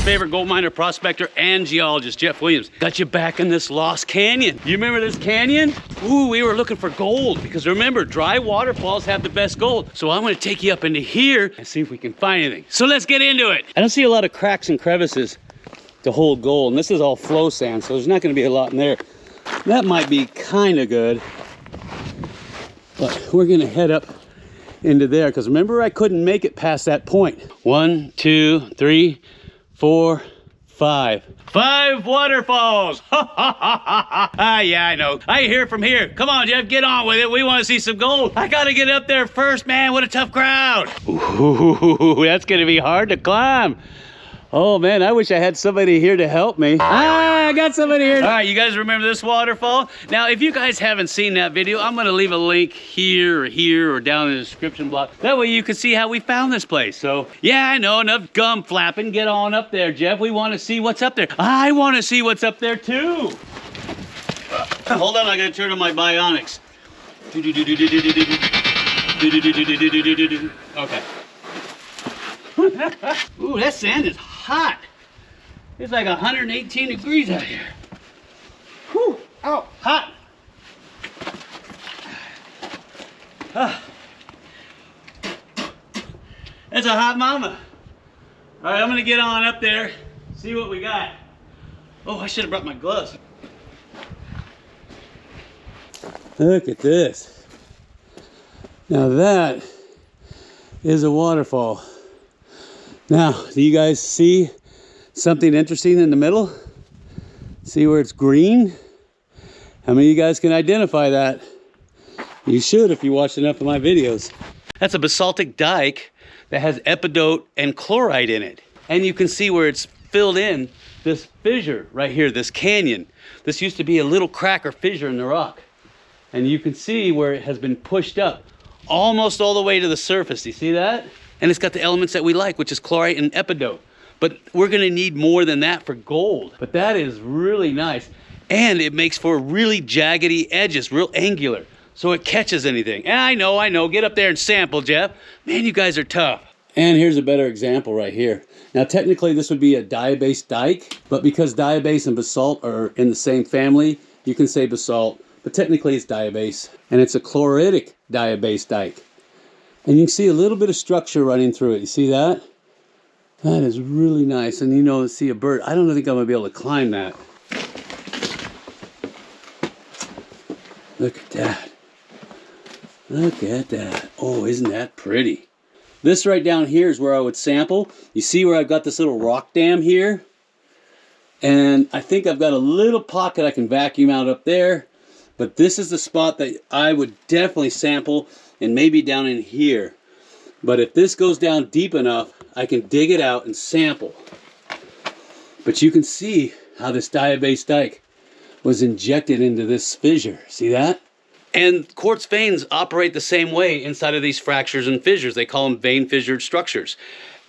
favorite gold miner, prospector, and geologist, Jeff Williams. Got you back in this lost canyon. You remember this canyon? Ooh, we were looking for gold because remember, dry waterfalls have the best gold. So I'm gonna take you up into here and see if we can find anything. So let's get into it. I don't see a lot of cracks and crevices to hold gold, and this is all flow sand, so there's not gonna be a lot in there. That might be kind of good, but we're gonna head up into there because remember, I couldn't make it past that point. 1, 2, 3, 4, 5. 5 waterfalls. Yeah, I know. I hear from here. Come on, Jeff, get on with it. We want to see some gold. I got to get up there first, man. What a tough crowd. Ooh, that's going to be hard to climb. Oh man, I wish I had somebody here to help me. I got somebody here. All right, you guys remember this waterfall? Now, if you guys haven't seen that video, I'm gonna leave a link here, or down in the description block. That way you can see how we found this place. So, yeah, I know, enough gum flapping. Get on up there, Jeff. We wanna see what's up there. I wanna see what's up there too. Hold on, I gotta turn on my bionics. Okay. Ooh, that sand is hot. It's like 118 degrees out here. Whew, ow, hot. That's a hot mama. All right, I'm gonna get on up there, see what we got. Oh, I should have brought my gloves. Look at this. Now that is a waterfall. Now, do you guys see something interesting in the middle? See where it's green? How many of you guys can identify that? You should if you watched enough of my videos. That's a basaltic dike that has epidote and chlorite in it. And you can see where it's filled in this fissure right here, this canyon. This used to be a little crack or fissure in the rock. And you can see where it has been pushed up almost all the way to the surface. Do you see that? And it's got the elements that we like, which is chlorite and epidote. But we're gonna need more than that for gold. But that is really nice. And it makes for really jaggedy edges, real angular. So it catches anything. And I know, get up there and sample, Jeff. Man, you guys are tough. And here's a better example right here. Now, technically this would be a diabase dike, but because diabase and basalt are in the same family, you can say basalt, but technically it's diabase. And it's a chloritic diabase dike. And you can see a little bit of structure running through it. You see that? That is really nice. And you know, see a bird. I don't think I'm gonna be able to climb that. Look at that. Look at that. Oh, isn't that pretty? This right down here is where I would sample. You see where I've got this little rock dam here? And I think I've got a little pocket I can vacuum out up there. But this is the spot that I would definitely sample, and maybe down in here. But if this goes down deep enough, I can dig it out and sample. But you can see how this diabase dike was injected into this fissure. See that? And quartz veins operate the same way inside of these fractures and fissures. They call them vein fissured structures.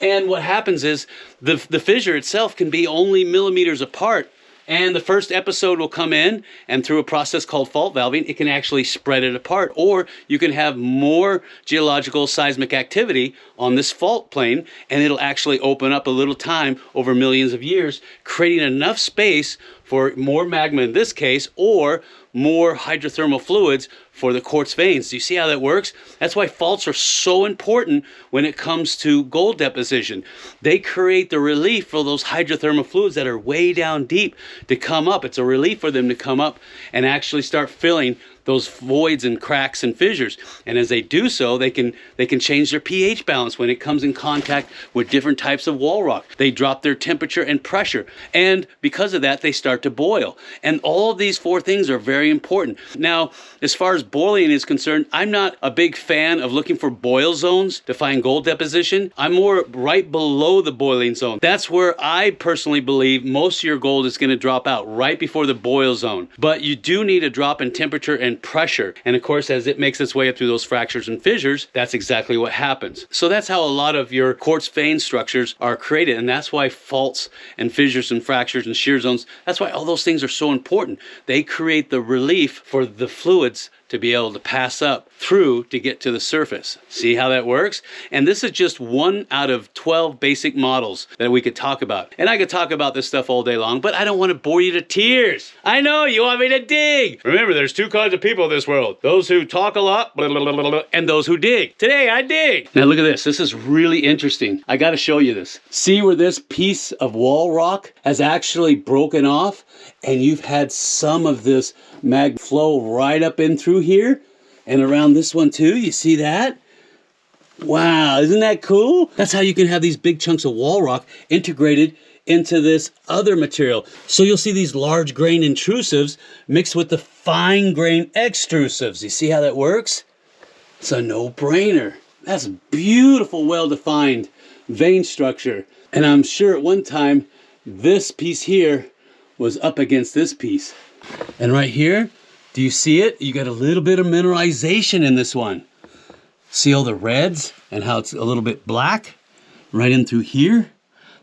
And what happens is the fissure itself can be only millimeters apart. And the first episode will come in, and through a process called fault valving, it can actually spread it apart. Or you can have more geological seismic activity on this fault plane, and it'll actually open up a little time over millions of years, creating enough space for more magma in this case, or more hydrothermal fluids for the quartz veins. Do you see how that works? That's why faults are so important when it comes to gold deposition. They create the relief for those hydrothermal fluids that are way down deep to come up. It's a relief for them to come up and actually start filling those voids and cracks and fissures. And as they do so, they can change their pH balance when it comes in contact with different types of wall rock. They drop their temperature and pressure. And because of that, they start to boil. And all of these 4 things are very important. Now, as far as boiling is concerned, I'm not a big fan of looking for boil zones to find gold deposition. I'm more right below the boiling zone. That's where I personally believe most of your gold is going to drop out, right before the boil zone. But you do need a drop in temperature and pressure. And of course, as it makes its way up through those fractures and fissures, that's exactly what happens. So that's how a lot of your quartz vein structures are created. And that's why faults and fissures and fractures and shear zones, that's why all those things are so important. They create the relief for the fluids to be able to pass up through to get to the surface. See how that works? And this is just one out of 12 basic models that we could talk about. And I could talk about this stuff all day long, but I don't want to bore you to tears. I know you want me to dig. Remember, there's two kinds of people in this world. Those who talk a lot, blah, blah, blah, blah, blah, and those who dig. Today I dig. Now look at this. This is really interesting. I got to show you this. See where this piece of wall rock has actually broken off, and you've had some of this mag flow right up in through here and around this one too. You see that? Wow, isn't that cool? That's how you can have these big chunks of wall rock integrated into this other material. So you'll see these large grain intrusives mixed with the fine grain extrusives. You see how that works? It's a no-brainer. That's a beautiful, well-defined vein structure. And I'm sure at one time this piece here was up against this piece. And right here, do you see it? You got a little bit of mineralization in this one. See all the reds and how it's a little bit black right in through here?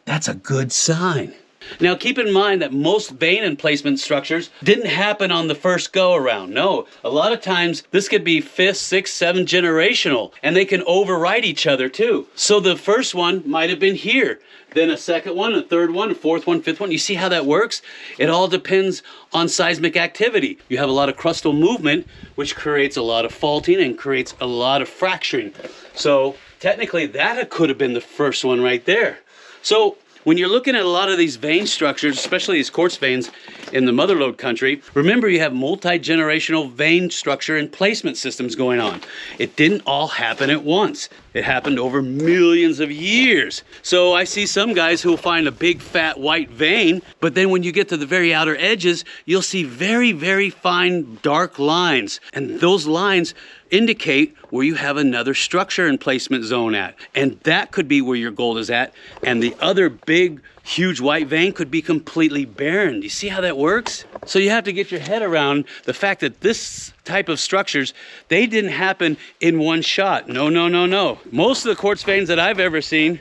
That's a good sign. Now keep in mind that most vein emplacement structures didn't happen on the first go around. No, a lot of times this could be 5th, 6th, 7th generational, and they can override each other too. So the first one might have been here, then a second one, a third one, a fourth one, fifth one. You see how that works? It all depends on seismic activity. You have a lot of crustal movement, which creates a lot of faulting and creates a lot of fracturing. So technically that could have been the first one right there. So when you're looking at a lot of these vein structures, especially these quartz veins in the mother lode country, remember you have multi-generational vein structure and placement systems going on. It didn't all happen at once. It happened over millions of years. So I see some guys who will find a big fat white vein, but then when you get to the very outer edges, you'll see very, very fine dark lines. And those lines indicate where you have another structure and placement zone at. And that could be where your gold is at. And the other big, huge white vein could be completely barren. Do you see how that works? So you have to get your head around the fact that this type of structures, they didn't happen in one shot. No, no, no, no. Most of the quartz veins that I've ever seen,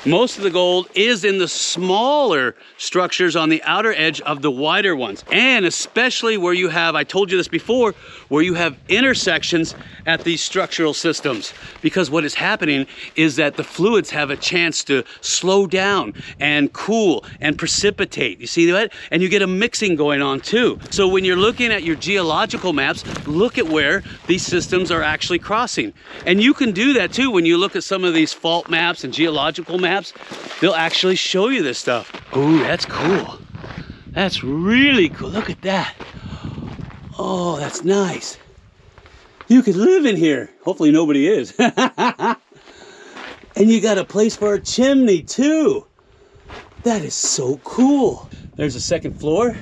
most of the gold is in the smaller structures on the outer edge of the wider ones. And especially where you have, I told you this before, where you have intersections at these structural systems. Because what is happening is that the fluids have a chance to slow down and cool and precipitate. You see that? And you get a mixing going on too. So when you're looking at your geological maps, look at where these systems are actually crossing. And you can do that too when you look at some of these fault maps and geological maps. They'll actually show you this stuff. Oh, that's cool. That's really cool. Look at that. Oh, that's nice. You could live in here. Hopefully nobody is. And you got a place for a chimney too. That is so cool. There's a second floor.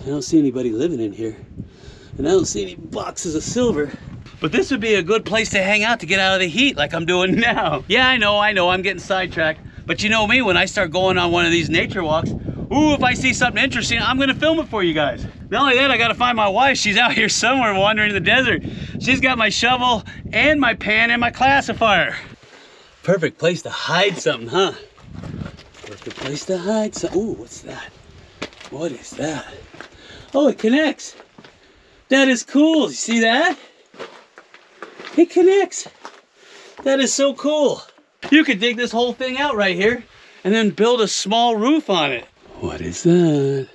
I don't see anybody living in here. And I don't see any boxes of silver. But this would be a good place to hang out to get out of the heat like I'm doing now. Yeah, I know, I'm getting sidetracked. But you know me, when I start going on one of these nature walks, ooh, if I see something interesting, I'm gonna film it for you guys. Not only that, I gotta find my wife. She's out here somewhere wandering in the desert. She's got my shovel and my pan and my classifier. Perfect place to hide something, huh? Perfect place to hide something. Ooh, what's that? What is that? Oh, it connects. That is cool, you see that? It connects. That is so cool. You could dig this whole thing out right here and then build a small roof on it. What is that?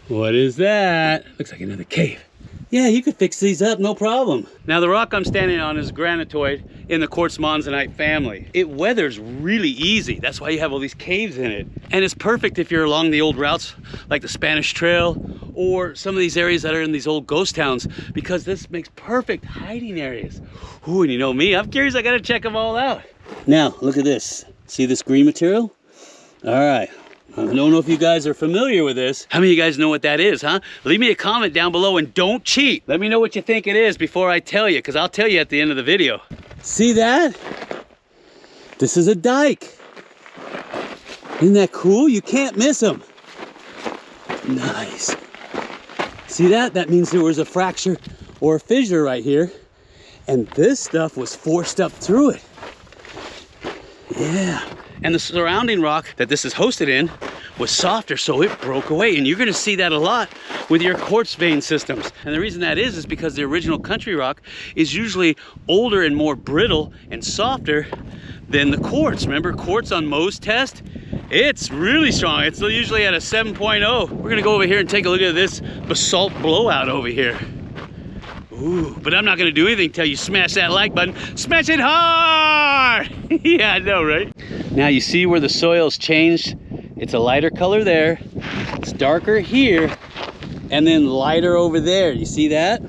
What is that? Looks like another cave. Yeah, you could fix these up, no problem. Now the rock I'm standing on is granitoid in the quartz monzonite family. It weathers really easy. That's why you have all these caves in it. And it's perfect if you're along the old routes like the Spanish Trail or some of these areas that are in these old ghost towns, because this makes perfect hiding areas. Ooh, and you know me, I'm curious, I gotta check them all out. Now, look at this. See this green material? All right. I don't know if you guys are familiar with this. How many of you guys know what that is, huh? Leave me a comment down below and don't cheat. Let me know what you think it is before I tell you, because I'll tell you at the end of the video. See that? This is a dike. Isn't that cool? You can't miss them. Nice. See that? That means there was a fracture or a fissure right here. And this stuff was forced up through it. Yeah. And the surrounding rock that this is hosted in was softer, so it broke away. And you're gonna see that a lot with your quartz vein systems. And the reason that is because the original country rock is usually older and more brittle and softer than the quartz. Remember quartz on Mohs test? It's really strong. It's usually at a 7.0. We're gonna go over here and take a look at this basalt blowout over here. Ooh, but I'm not gonna do anything until you smash that like button. Smash it hard! Yeah, I know, right? Now you see where the soil's changed? It's a lighter color there. It's darker here, and then lighter over there. You see that?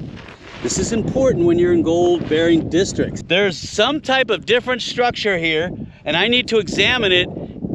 This is important when you're in gold bearing districts. There's some type of different structure here, and I need to examine it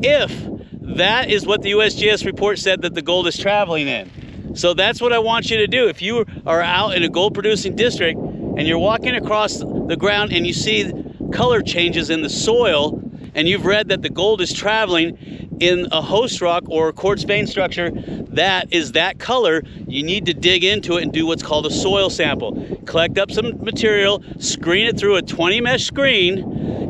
if that is what the USGS report said that the gold is traveling in. So that's what I want you to do. If you are out in a gold producing district and you're walking across the ground and you see color changes in the soil, and you've read that the gold is traveling in a host rock or a quartz vein structure that is that color, you need to dig into it and do what's called a soil sample. Collect up some material, screen it through a 20 mesh screen,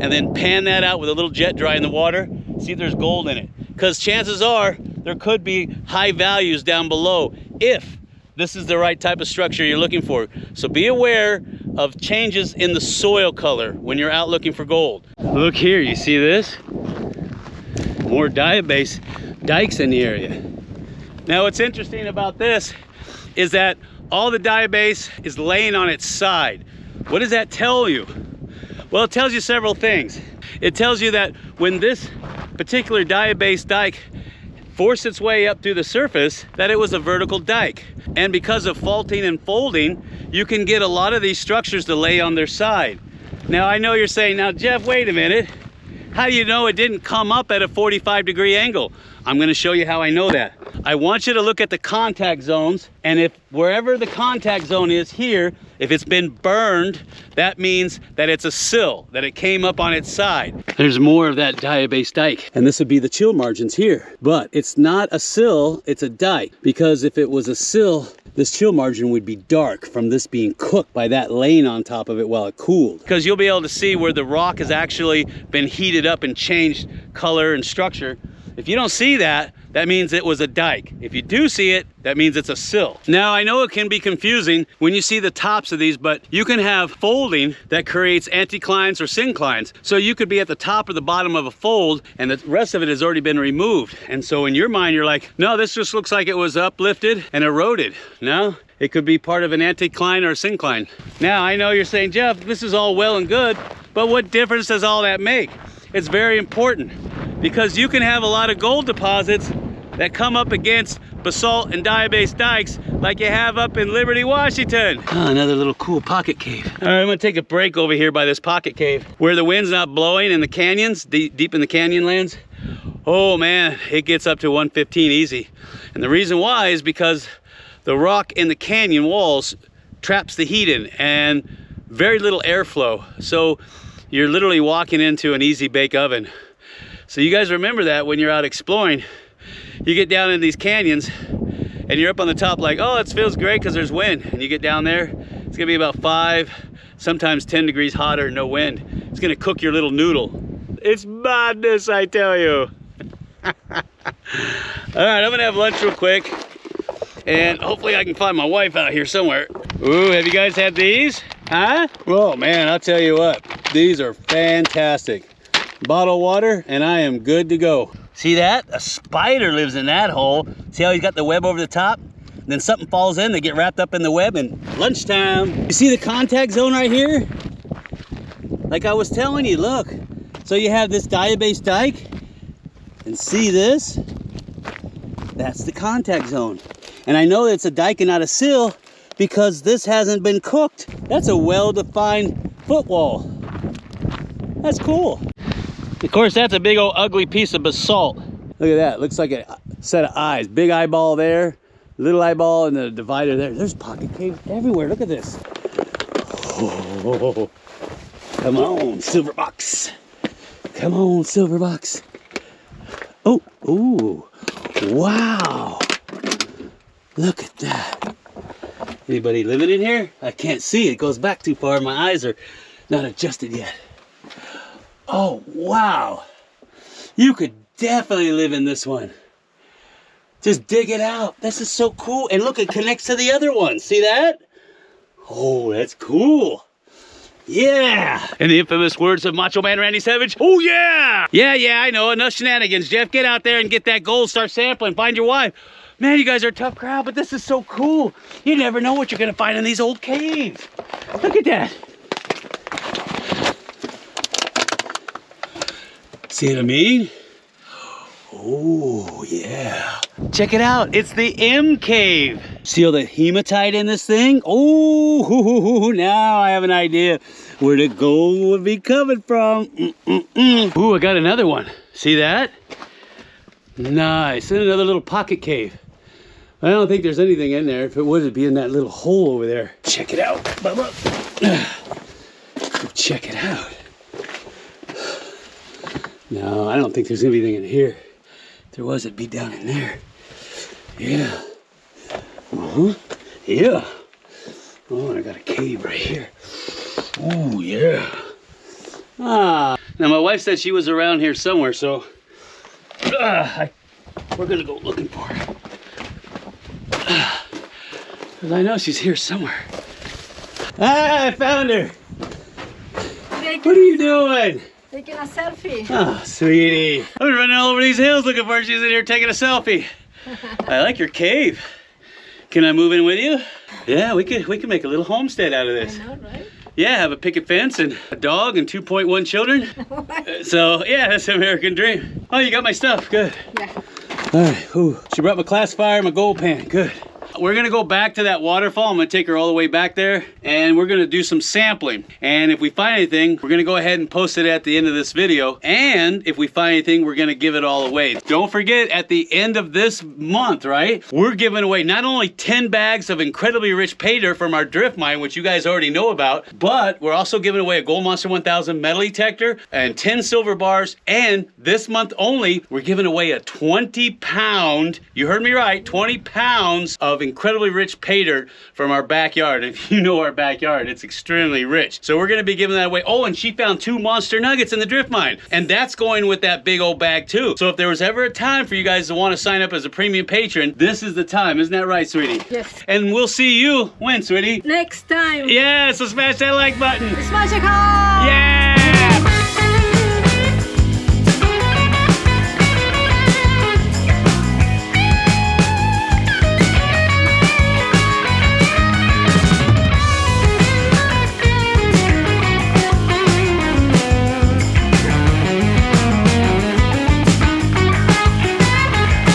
and then pan that out with a little jet dry in the water. See if there's gold in it. Because chances are there could be high values down below if this is the right type of structure you're looking for. So be aware of changes in the soil color when you're out looking for gold. Look here, you see this? More diabase dikes in the area. Now what's interesting about this is that all the diabase is laying on its side. What does that tell you? Well, it tells you several things. It tells you that when this particular diabase dike forced its way up through the surface, that it was a vertical dike. And because of faulting and folding, you can get a lot of these structures to lay on their side. Now I know you're saying, now Jeff, wait a minute. How do you know it didn't come up at a 45-degree angle? I'm gonna show you how I know that. I want you to look at the contact zones, and if wherever the contact zone is here, if it's been burned, that means that it's a sill, that it came up on its side. There's more of that diabase dike, and this would be the chill margins here. But it's not a sill, it's a dike, because if it was a sill, this chill margin would be dark from this being cooked by that laying on top of it while it cooled. Because you'll be able to see where the rock has actually been heated up and changed color and structure. If you don't see that, that means it was a dike. If you do see it, that means it's a sill. Now, I know it can be confusing when you see the tops of these, but you can have folding that creates anticlines or synclines. So you could be at the top or the bottom of a fold, and the rest of it has already been removed. And so in your mind, you're like, no, this just looks like it was uplifted and eroded. No, it could be part of an anticline or a syncline. Now, I know you're saying, Jeff, this is all well and good, but what difference does all that make? It's very important, because you can have a lot of gold deposits that come up against basalt and diabase dikes like you have up in Liberty, Washington. Oh, another little cool pocket cave. All right, I'm gonna take a break over here by this pocket cave where the wind's not blowing in the canyons, deep in the canyon lands. Oh man, it gets up to 115 easy. And the reason why is because the rock in the canyon walls traps the heat in and very little airflow. So you're literally walking into an easy bake oven. So you guys remember that when you're out exploring. You get down in these canyons and you're up on the top like, oh, it feels great because there's wind. And you get down there, it's gonna be about 5, sometimes 10 degrees hotter, no wind. It's gonna cook your little noodle. It's madness, I tell you. All right, I'm gonna have lunch real quick, and hopefully I can find my wife out here somewhere. Ooh, have you guys had these? Huh? Oh man, I'll tell you what, these are fantastic. Bottle water, and I am good to go. See that? A spider lives in that hole. See how he's got the web over the top? Then something falls in, they get wrapped up in the web, and lunchtime. You see the contact zone right here? Like I was telling you, look. So you have this diabase dike, and see this? That's the contact zone. And I know it's a dike and not a sill because this hasn't been cooked. That's a well-defined footwall. That's cool. Of course, that's a big old ugly piece of basalt. Look at that, looks like a set of eyes. Big eyeball there, little eyeball, and the divider there. There's pocket caves everywhere, look at this. Oh, come on, silver box. Come on, silver box. Oh, ooh, wow. Look at that. Anybody living in here? I can't see, it goes back too far. My eyes are not adjusted yet. Oh, wow. You could definitely live in this one. Just dig it out. This is so cool. And look, it connects to the other one. See that? Oh, that's cool. Yeah. In the infamous words of Macho Man Randy Savage, oh yeah. Yeah, I know. Enough shenanigans, Jeff. Get out there and get that gold. Start sampling. Find your wife. Man, you guys are a tough crowd, but this is so cool. You never know what you're going to find in these old caves. Look at that. See what I mean? Oh, yeah. Check it out. It's the M cave. See all the hematite in this thing? Oh, now I have an idea where the gold would be coming from. Ooh, I got another one. See that? Nice. And another little pocket cave. I don't think there's anything in there. If it would, it'd be in that little hole over there. Check it out, Bubba. Check it out. No, I don't think there's anything in here. If there was, it'd be down in there. Yeah. Yeah. Oh, and I got a cave right here. Oh, yeah. Now my wife said she was around here somewhere, so we're gonna go looking for her. Because I know she's here somewhere. I found her. What are you doing? Taking a selfie. Oh, sweetie. I've been running all over these hills looking for her. She's in here taking a selfie. I like your cave. Can I move in with you? Yeah, we could make a little homestead out of this. I know, right? Yeah, have a picket fence and a dog and 2.1 children. So, yeah, that's the American dream. Oh, you got my stuff. Good. Yeah. All right. Ooh. She brought my classifier and my gold pan. Good. We're gonna go back to that waterfall. I'm gonna take her all the way back there and we're gonna do some sampling. And if we find anything, we're gonna go ahead and post it at the end of this video. And if we find anything, we're gonna give it all away. Don't forget, at the end of this month, right, we're giving away not only 10 bags of incredibly rich pay dirt from our drift mine, which you guys already know about, but we're also giving away a Gold Monster 1000 metal detector and 10 silver bars. And this month only, we're giving away a 20-pound, you heard me right, 20 pounds of incredibly rich pay dirt from our backyard. If you know our backyard, it's extremely rich. So we're gonna be giving that away. Oh, and she found 2 monster nuggets in the drift mine. And that's going with that big old bag too. So if there was ever a time for you guys to want to sign up as a premium patron, this is the time. Isn't that right, sweetie? Yes. And we'll see you when, sweetie? Next time. Yeah, so smash that like button. Smash a car. Yeah!